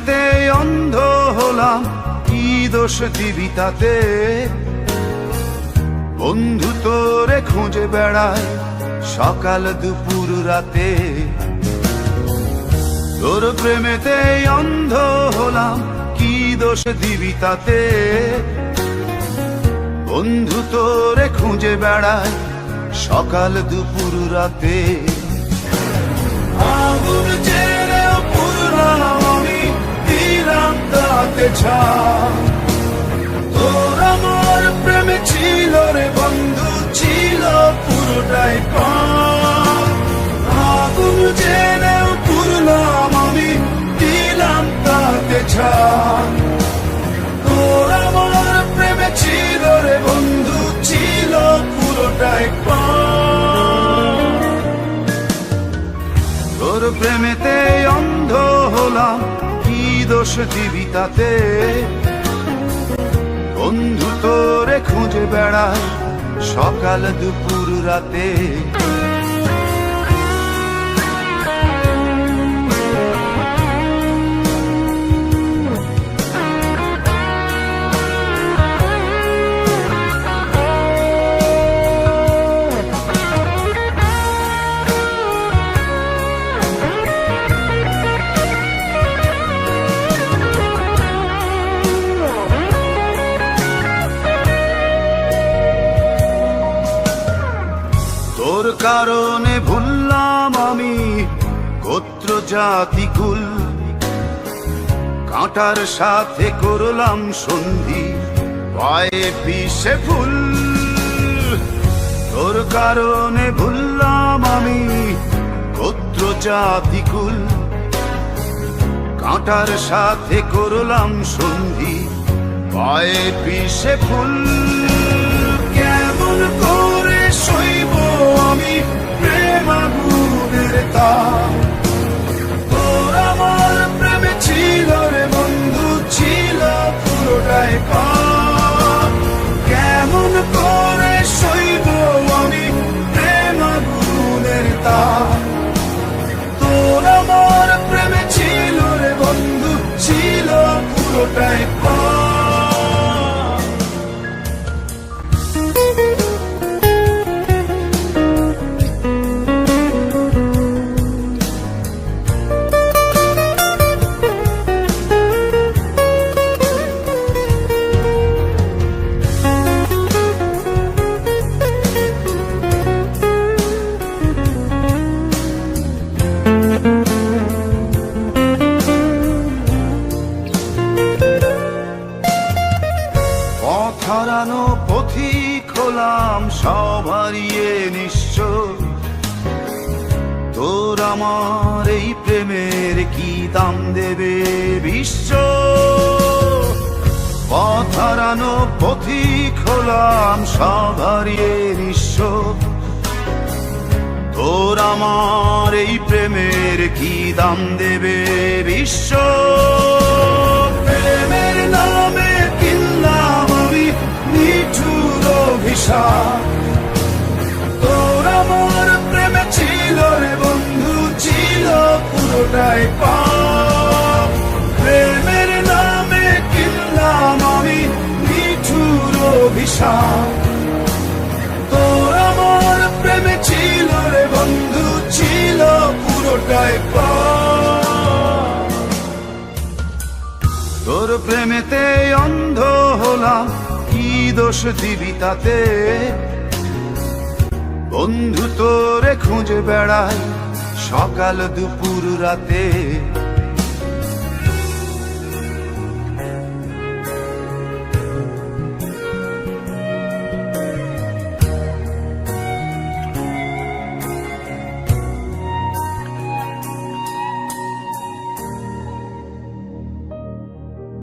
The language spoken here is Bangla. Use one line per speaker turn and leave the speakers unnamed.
প্রেমেতে অন্ধ হলাম, কি দোষ দিবি তাতে? বন্ধু তোরে খুঁজে বেড়ায় সকাল দুপুর রাতে। তোর প্রেমেতে অন্ধ হলাম, কি দোষ দিবি তাতে? বন্ধু তোরে খুঁজে বেড়ায় সকাল দুপুর রাতে। আগুন জেলেও পুরলাম আমি, দিলাম তাতে ছাই। তোর আমার প্রেমে ছিল রে বন্ধু, ছিল পুরোটাই পাই। আগুন জেলেও পুরলাম আমি, দিলাম তাতে ছাই। তোর আমার প্রেমে ছিল রে বন্ধু, ছিল পুরোটাই পাই। তোর প্রেমেতে অন্ধ হলাম, কি দোষ দিবি তাতে? বন্ধু তোরে খুঁজে বেড়ায় সকাল দুপুর রাতে। তোর কারণে ভুললাম আমি গোত্র জাতি কুল, কাঁটার সাথে করলাম সন্ধি, পায়ে পিষে ফুল। তোর কারণে ভুললাম আমি গোত্র জাতি কুল, কাঁটার সাথে করলাম সন্ধি, পায়ে পিষে ফুল। কেমন করে সইব আমি প্রেম আগুনের তাপ? তোর আমার প্রেমে ছিল রে বন্ধু, ছিল পুরোটাই পাপ। কেমন করে সইব আমি প্রেম আগুনের তাপ? তোর আমার প্রেমে ছিল রে বন্ধু, ছিল পুরোটাই পাপ। হারানো পথিক হলাম সব হারিয়ে নিঃস্ব। তোর আমার এই প্রেমের কি দাম দেবে বিশ্ব? পথ হারানো পথিক হলাম সব হারিয়ে নিঃস্ব। তোর আমার এই প্রেমের কি দাম দেবে বিশ্ব? প্রেমের নামে কিনলাম আমি নিঠুর অভিশাপ। তোর আমার প্রেমে ছিল রে বন্ধু, ছিল পুরোটাই পাপ। প্রেমের নামে কিনলাম আমি নিঠুর অভিশাপ। তোর আমার প্রেমে ছিল রে বন্ধু, ছিল পুরোটাই পাপ। তোর প্রেমেতে অন্ধ হলাম, কি দোষ দিবি তাতে? বন্ধু তোরে খুঁজে বেড়ায় সকাল দুপুর রাতে।